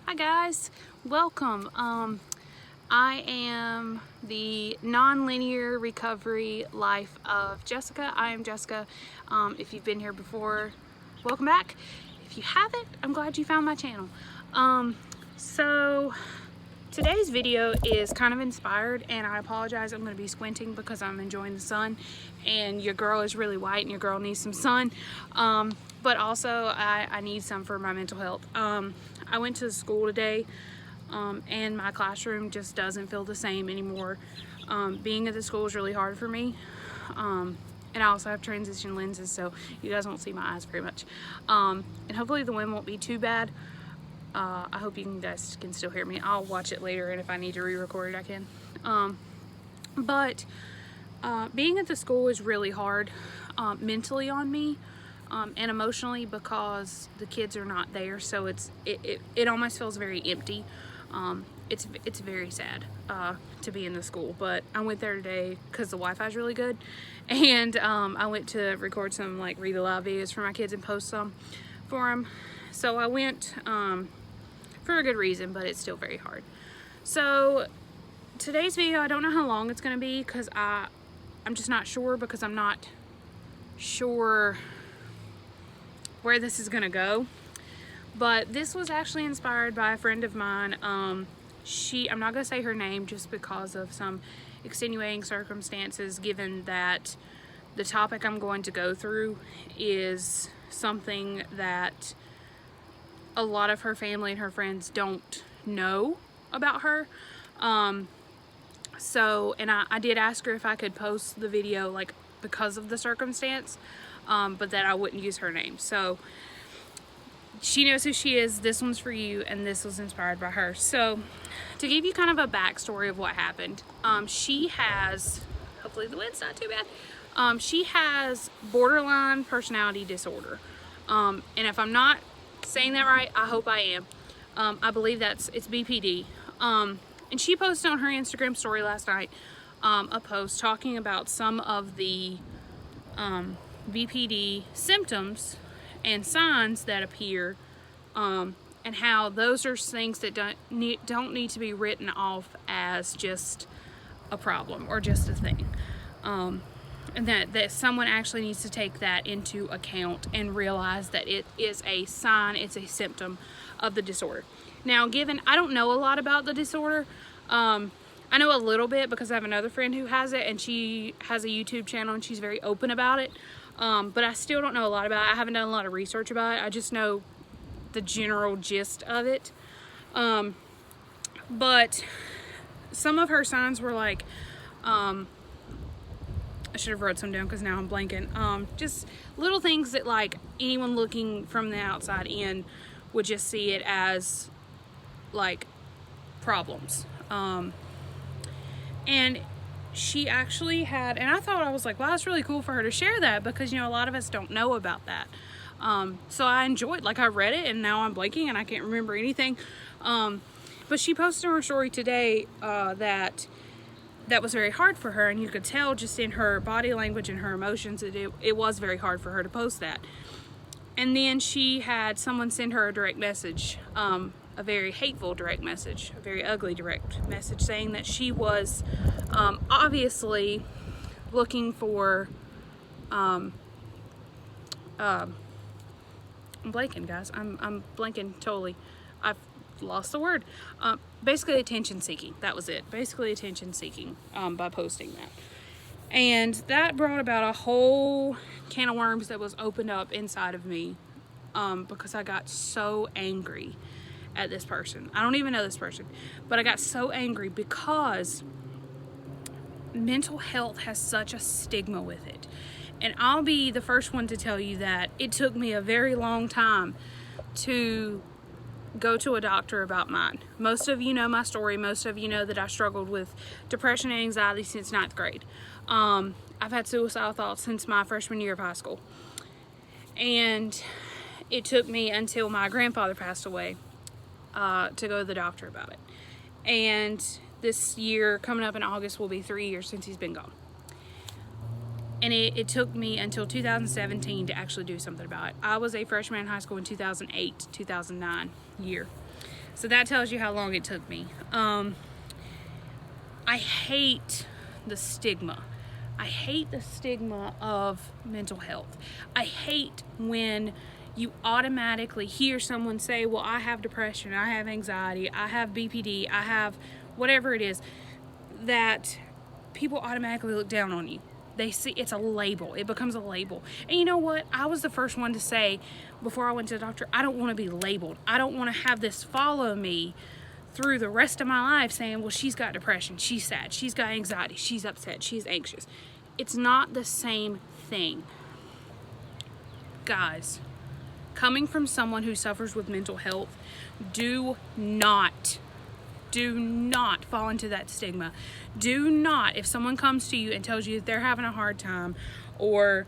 Hi guys, welcome. I am the non-linear recovery life of Jessica. I am Jessica. If you've been here before, welcome back. If you haven't, I'm glad you found my channel. So today's video is kind of inspired, and I apologize, I'm going to be squinting because I'm enjoying the sun and your girl is really white and your girl needs some sun. But also I need some for my mental health. I went to school today and my classroom just doesn't feel the same anymore. Being at the school is really hard for me. And I also have transition lenses, so you guys won't see my eyes very much. And hopefully the wind won't be too bad. I hope you guys can still hear me. I'll watch it later, and if I need to re-record it, I can. But being at the school is really hard mentally on me. And emotionally, because the kids are not there, so it almost feels very empty. It's very sad to be in the school, but I went there today because the Wi-Fi is really good, and I went to record some read aloud videos for my kids and post some for them. So I went for a good reason, but it's still very hard. So today's video, I don't know how long it's going to be because I'm just not sure, because I'm not sure where this is gonna go. But this was actually inspired by a friend of mine. I'm not gonna say her name just because of some extenuating circumstances, given that the topic I'm going to go through is something that a lot of her family and her friends don't know about her. And I did ask her if I could post the video because of the circumstance, but that I wouldn't use her name. So she knows who she is. This one's for you, and this was inspired by her. So to give you kind of a backstory of what happened, she has, hopefully the wind's not too bad, she has borderline personality disorder. And if I'm not saying that right, I hope I am. I believe it's BPD. And she posted on her Instagram story last night a post talking about some of the BPD symptoms and signs that appear, and how those are things that don't need to be written off as just a problem or just a thing, and that someone actually needs to take that into account and realize that it is a sign, it's a symptom of the disorder. Now, given I don't know a lot about the disorder, I know a little bit because I have another friend who has it, and she has a YouTube channel and she's very open about it. But I still don't know a lot about it. I haven't done a lot of research about it. I just know the general gist of it. But some of her signs were I should have wrote some down because now I'm blanking. Just little things that anyone looking from the outside in would just see it as problems. And she actually had, and I thought, I was like, wow, that's really cool for her to share that, because a lot of us don't know about that. So I enjoyed, I read it, and now I'm blanking and I can't remember anything. But she posted on her story today that was very hard for her, and you could tell just in her body language and her emotions that it was very hard for her to post that. And then she had someone send her a direct message, a very hateful direct message, a very ugly direct message, saying that she was obviously looking for, I'm blanking, guys. I'm blanking totally. I've lost the word. Basically attention seeking. That was it. Basically attention seeking by posting that. And that brought about a whole can of worms that was opened up inside of me, because I got so angry at this person. I don't even know this person, but I got so angry because mental health has such a stigma with it. And I'll be the first one to tell you that it took me a very long time to go to a doctor about mine. Most of you know my story. Most of you know that I struggled with depression and anxiety since 9th grade. I've had suicidal thoughts since my freshman year of high school. And it took me until my grandfather passed away to go to the doctor about it. And this year, coming up in August, will be 3 years since he's been gone. And it took me until 2017 to actually do something about it. I was a freshman in high school in 2008, 2009 year. So that tells you how long it took me. I hate the stigma. I hate the stigma of mental health. I hate when you automatically hear someone say, well, I have depression, I have anxiety, I have BPD, I have whatever it is, that people automatically look down on you. They see it's a label. It becomes a label. And you know what? I was the first one to say before I went to the doctor, I don't want to be labeled. I don't want to have this follow me through the rest of my life saying, well, she's got depression, she's sad, she's got anxiety, she's upset, she's anxious. It's not the same thing. Guys, coming from someone who suffers with mental health, do not fall into that stigma. Do not, if someone comes to you and tells you that they're having a hard time or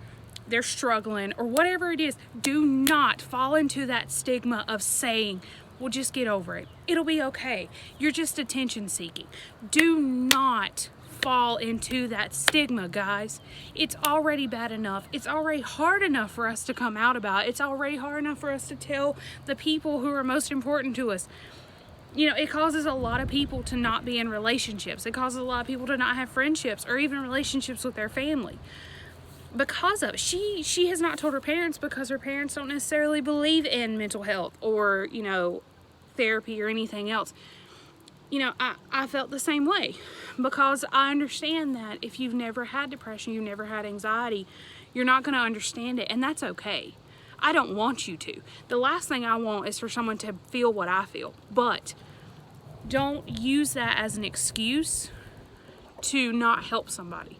they're struggling or whatever it is, do not fall into that stigma of saying, well, just get over it. It'll be okay. You're just attention seeking. Do not fall into that stigma, guys. It's already bad enough. It's already hard enough for us to come out about. It's already hard enough for us to tell the people who are most important to us. You know, it causes a lot of people to not be in relationships. It causes a lot of people to not have friendships or even relationships with their family because of it. She has not told her parents because her parents don't necessarily believe in mental health or, you know, therapy or anything else. You know, I felt the same way because I understand that if you've never had depression, you've never had anxiety, you're not going to understand it, and that's okay. I don't want you to. The last thing I want is for someone to feel what I feel, but don't use that as an excuse to not help somebody.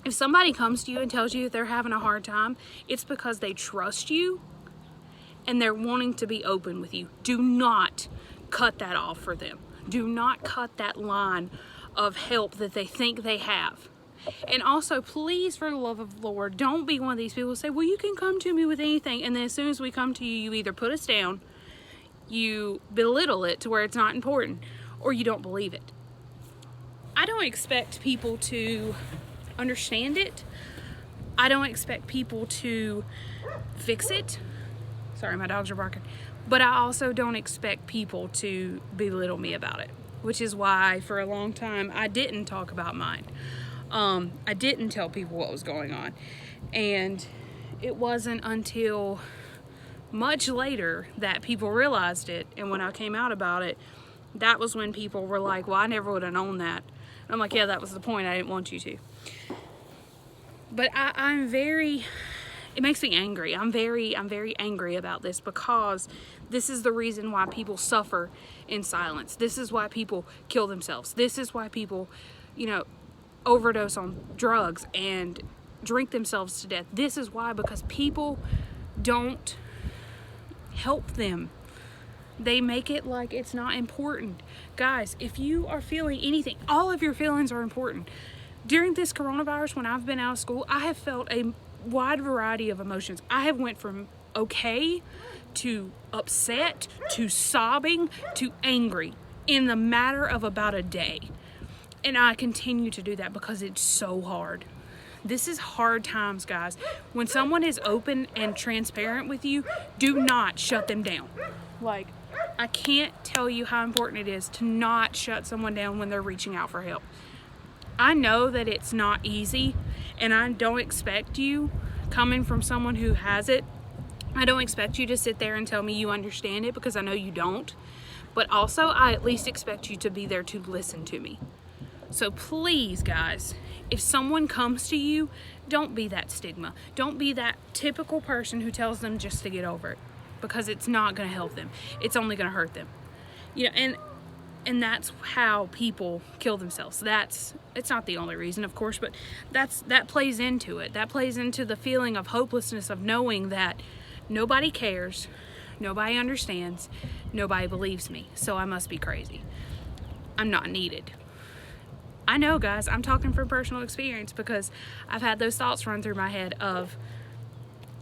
If somebody comes to you and tells you that they're having a hard time, it's because they trust you and they're wanting to be open with you. Do not cut that off for them. Do not cut that line of help that they think they have. And also, please, for the love of the Lord, don't be one of these people who say, well, you can come to me with anything. And then as soon as we come to you, you either put us down, you belittle it to where it's not important, or you don't believe it. I don't expect people to understand it. I don't expect people to fix it. Sorry, my dogs are barking. But I also don't expect people to belittle me about it, which is why for a long time I didn't talk about mine. I didn't tell people what was going on. And it wasn't until much later that people realized it. And when I came out about it, that was when people were like, well, I never would have known that. And I'm like, yeah, that was the point. I didn't want you to. But it makes me angry. I'm very angry about this because this is the reason why people suffer in silence. This is why people kill themselves. This is why people, you know, overdose on drugs and drink themselves to death. This is why, because people don't help them. They make it like it's not important. Guys, if you are feeling anything, all of your feelings are important. During this coronavirus, when I've been out of school, I have felt a wide variety of emotions. I have went from okay to upset to sobbing to angry in the matter of about a day. And I continue to do that because it's so hard. This is hard times, guys. When someone is open and transparent with you, do not shut them down. Like, I can't tell you how important it is to not shut someone down when they're reaching out for help. I know that it's not easy, and I don't expect you, coming from someone who has it, I don't expect you to sit there and tell me you understand it, because I know you don't. But also, I at least expect you to be there to listen to me. So please, guys, if someone comes to you, don't be that stigma. Don't be that typical person who tells them just to get over it, because it's not going to help them. It's only going to hurt them. You know, and that's how people kill themselves. It's not the only reason, of course, but that plays into it. That plays into the feeling of hopelessness of knowing that nobody cares, nobody understands, nobody believes me, so I must be crazy. I'm not needed. I know, guys, I'm talking from personal experience, because I've had those thoughts run through my head of,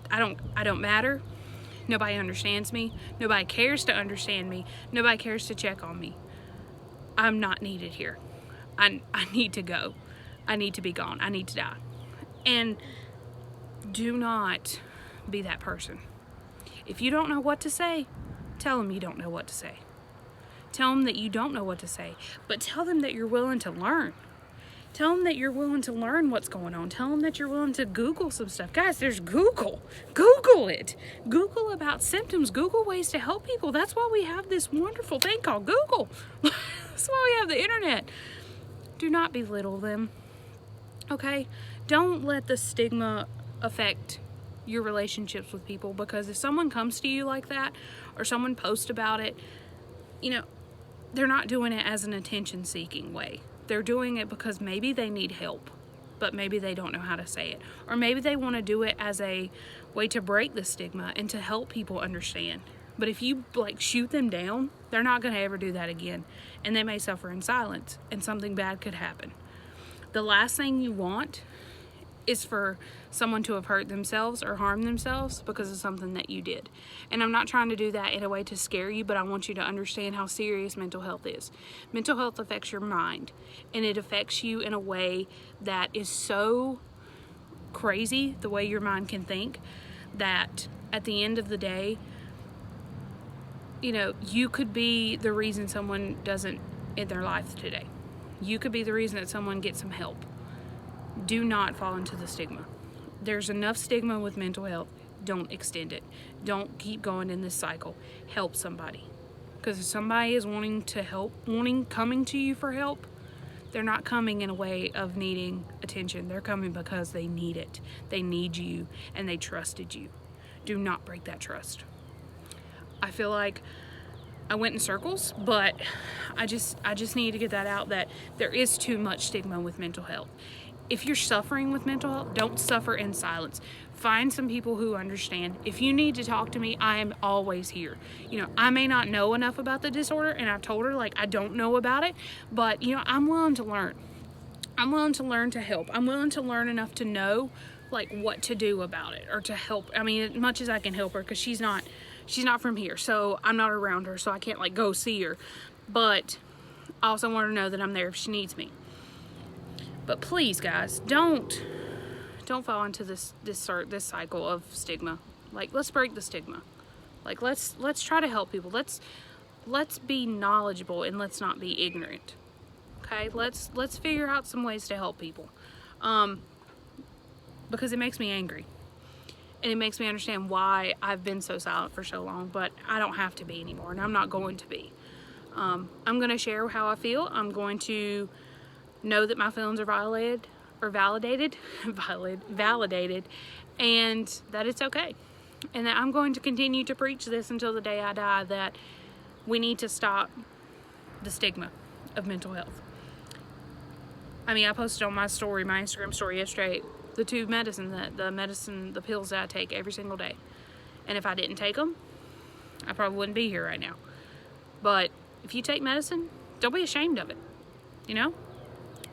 I don't matter, nobody understands me, nobody cares to understand me, nobody cares to check on me. I'm not needed here. I need to go. I need to be gone. I need to die. And do not be that person. If you don't know what to say, tell them you don't know what to say. Tell them that you don't know what to say, but tell them that you're willing to learn. Tell them that you're willing to learn what's going on. Tell them that you're willing to Google some stuff. Guys, there's Google. Google it. Google about symptoms. Google ways to help people. That's why we have this wonderful thing called Google. That's why we have the internet. Do not belittle them. Okay? Don't let the stigma affect your relationships with people, because if someone comes to you like that or someone posts about it, you know, they're not doing it as an attention-seeking way. They're doing it because maybe they need help, but maybe they don't know how to say it. Or maybe they want to do it as a way to break the stigma and to help people understand. But if you like shoot them down, they're not going to ever do that again. And they may suffer in silence, and something bad could happen. The last thing you want is for someone to have hurt themselves or harmed themselves because of something that you did. And I'm not trying to do that in a way to scare you, but I want you to understand how serious mental health is. Mental health affects your mind, and it affects you in a way that is so crazy, the way your mind can think, that at the end of the day, you know, you could be the reason someone doesn't end their life today. You could be the reason that someone gets some help. Do not fall into the stigma. There's enough stigma with mental health. Don't extend it. Don't keep going in this cycle. Help somebody. Because if somebody is wanting to help, coming to you for help, they're not coming in a way of needing attention. They're coming because they need it. They need you, and they trusted you. Do not break that trust. I feel like I went in circles, but I just need to get that out, that there is too much stigma with mental health. If you're suffering with mental health, don't suffer in silence. Find some people who understand. If you need to talk to me, I am always here. You know, I may not know enough about the disorder, and I've told her, like, I don't know about it, but, you know, I'm willing to learn. I'm willing to learn to help. I'm willing to learn enough to know, like, what to do about it or to help. I mean, as much as I can help her, because she's not from here, so I'm not around her, so I can't, like, go see her. But I also want her to know that I'm there if she needs me. But please, guys, don't fall into this cycle of stigma. Like, let's break the stigma. Like, let's try to help people. Let's be knowledgeable, and let's not be ignorant. Okay? Let's figure out some ways to help people. Because it makes me angry. And it makes me understand why I've been so silent for so long, but I don't have to be anymore, and I'm not going to be. I'm going to share how I feel. I'm going to know that my feelings are validated, and that it's okay. And that I'm going to continue to preach this until the day I die, that we need to stop the stigma of mental health. I mean, I posted on my Instagram story yesterday, the the pills that I take every single day. And if I didn't take them, I probably wouldn't be here right now. But if you take medicine, don't be ashamed of it, you know?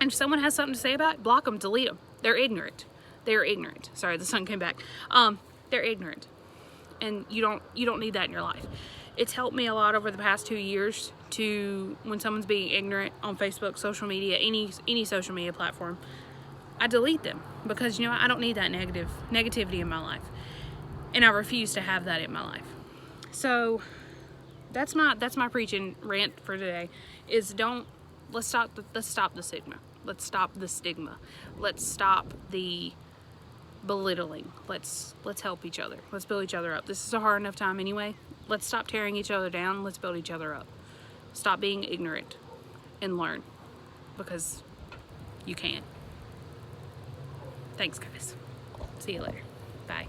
And if someone has something to say about it, block them, delete them. They're ignorant. They're ignorant. Sorry, the sun came back. They're ignorant. And you don't need that in your life. It's helped me a lot over the past 2 years to, when someone's being ignorant on Facebook, social media, any social media platform, I delete them, because, you know, I don't need that negativity in my life. And I refuse to have that in my life. So that's my preaching rant for today, is let's stop the stigma. Let's stop the stigma. Let's stop the belittling. Let's help each other. Let's build each other up. This is a hard enough time anyway. Let's stop tearing each other down. Let's build each other up. Stop being ignorant and learn, because you can. Thanks, guys. See you later. Bye.